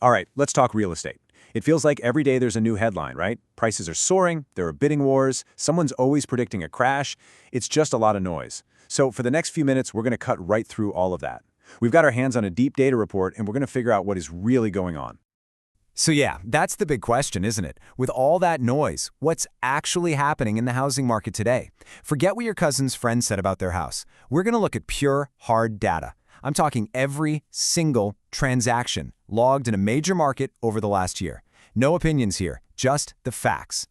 All right, let's talk real estate. It feels like every day there's a new headline, right? Prices are soaring, there are bidding wars, someone's always predicting a crash. It's just a lot of noise. So for the next few minutes, we're going to cut right through all of that. We've got our hands on a deep data report, and we're going to figure out what is really going on. So yeah, that's the big question, isn't it? With all that noise, what's actually happening in the housing market today? Forget what your cousin's friend said about their house. We're going to look at pure, hard data. I'm talking every single transaction logged in a major market over the last year. No opinions here, just the facts.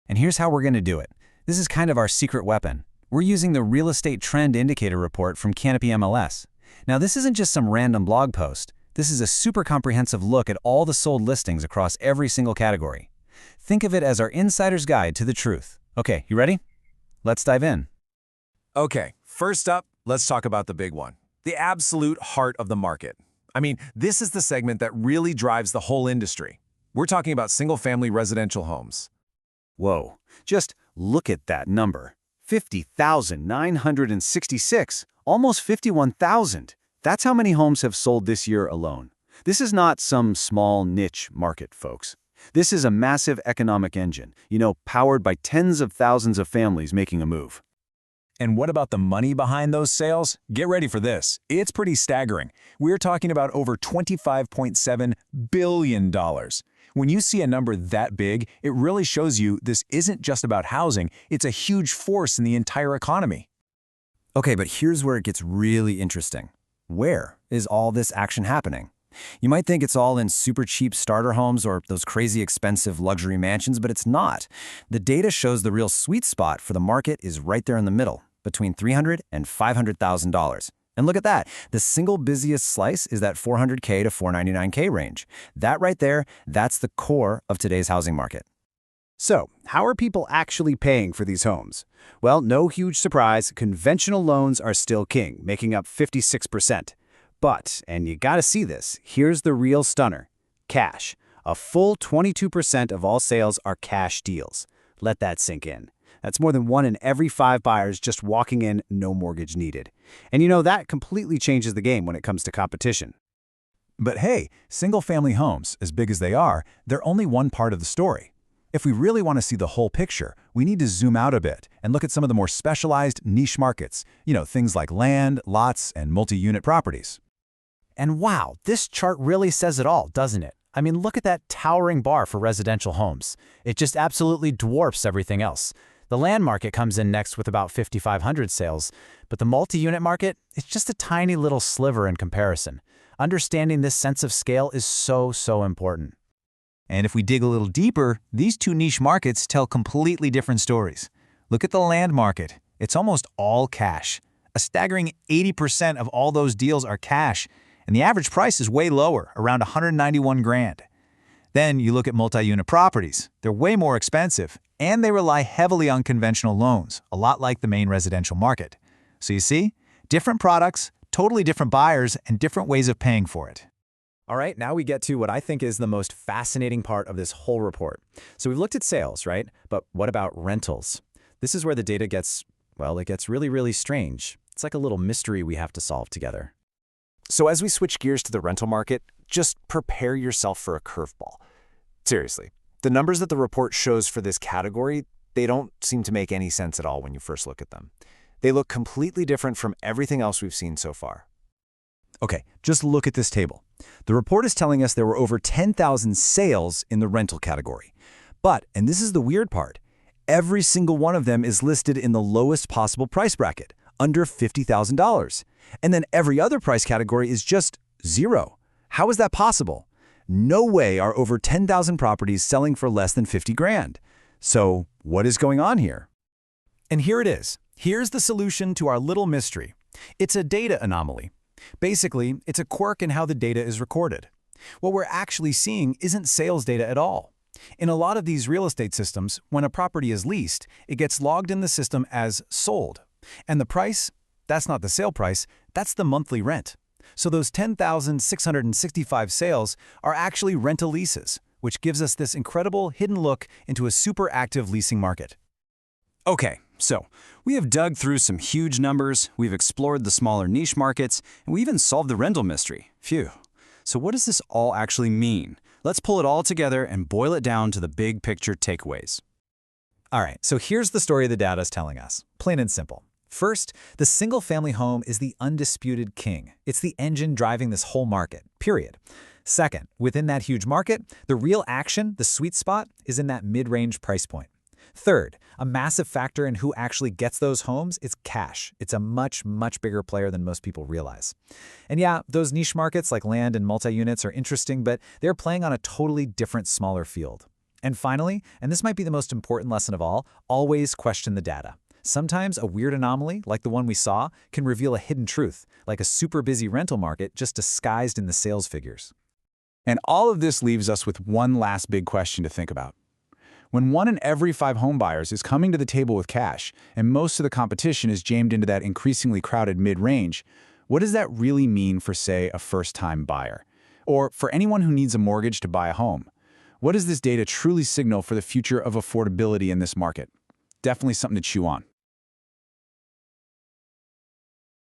And here's how we're going to do it. This is kind of our secret weapon. We're using the Real Estate Trend Indicator report from Canopy MLS. Now, this isn't just some random blog post. This is a super comprehensive look at all the sold listings across every single category. Think of it as our insider's guide to the truth. Okay, you ready? Let's dive in. Okay, first up, let's talk about the big one. The absolute heart of the market. I mean, this is the segment that really drives the whole industry. We're talking about single-family residential homes. Whoa, just look at that number. 50,966, almost 51,000. That's how many homes have sold this year alone. This is not some small niche market, folks. This is a massive economic engine, powered by tens of thousands of families making a move. And what about the money behind those sales? Get ready for this. It's pretty staggering. We're talking about over $25.7 billion. When you see a number that big, it really shows you this isn't just about housing, it's a huge force in the entire economy. Okay, but here's where it gets really interesting. Where is all this action happening? You might think it's all in super cheap starter homes or those crazy expensive luxury mansions, but it's not. The data shows the real sweet spot for the market is right there in the middle, between $300,000 and $500,000. And look at that. The single busiest slice is that $400K to $499K range. That right there, that's the core of today's housing market. So, how are people actually paying for these homes? Well, no huge surprise, conventional loans are still king, making up 56%. But, and you gotta see this, here's the real stunner. Cash. A full 22% of all sales are cash deals. Let that sink in. That's more than 1 in every 5 buyers just walking in, no mortgage needed. And that completely changes the game when it comes to competition. But hey, single-family homes, as big as they are, they're only one part of the story. If we really want to see the whole picture, we need to zoom out a bit and look at some of the more specialized niche markets, things like land, lots, and multi-unit properties. And wow, this chart really says it all, doesn't it? I mean, look at that towering bar for residential homes. It just absolutely dwarfs everything else. The land market comes in next with about 5,500 sales, but the multi-unit market, it's just a tiny little sliver in comparison. Understanding this sense of scale is so important. And if we dig a little deeper, these two niche markets tell completely different stories. Look at the land market. It's almost all cash. A staggering 80% of all those deals are cash, and the average price is way lower, around $191 grand. Then you look at multi-unit properties. They're way more expensive, and they rely heavily on conventional loans, a lot like the main residential market. So you see, different products, totally different buyers, and different ways of paying for it. All right, now we get to what I think is the most fascinating part of this whole report. So we've looked at sales, right? But what about rentals? This is where the data gets, well, it gets really strange. It's like a little mystery we have to solve together. So as we switch gears to the rental market, just prepare yourself for a curveball. Seriously, the numbers that the report shows for this category, they don't seem to make any sense at all when you first look at them. They look completely different from everything else we've seen so far. Okay, just look at this table. The report is telling us there were over 10,000 sales in the rental category. But, and this is the weird part, every single one of them is listed in the lowest possible price bracket, under $50,000. And then every other price category is just zero. How is that possible? No way are over 10,000 properties selling for less than 50 grand. So, what is going on here? And here it is. Here's the solution to our little mystery. It's a data anomaly. Basically, it's a quirk in how the data is recorded. What we're actually seeing isn't sales data at all. In a lot of these real estate systems, when a property is leased, it gets logged in the system as sold. And the price, that's not the sale price, that's the monthly rent. So those 10,665 sales are actually rental leases, which gives us this incredible hidden look into a super active leasing market. Okay, so we have dug through some huge numbers, we've explored the smaller niche markets, and we even solved the rental mystery. Phew. So what does this all actually mean? Let's pull it all together and boil it down to the big picture takeaways. All right, so here's the story the data is telling us, plain and simple. First, the single-family home is the undisputed king. It's the engine driving this whole market, period. Second, within that huge market, the real action, the sweet spot, is in that mid-range price point. Third, a massive factor in who actually gets those homes is cash. It's a much, much bigger player than most people realize. And yeah, those niche markets like land and multi-units are interesting, but they're playing on a totally different, smaller field. And finally, and this might be the most important lesson of all, always question the data. Sometimes a weird anomaly, like the one we saw, can reveal a hidden truth, like a super busy rental market just disguised in the sales figures. And all of this leaves us with one last big question to think about. When 1 in every 5 homebuyers is coming to the table with cash, and most of the competition is jammed into that increasingly crowded mid-range, what does that really mean for, say, a first-time buyer? Or for anyone who needs a mortgage to buy a home? What does this data truly signal for the future of affordability in this market? Definitely something to chew on.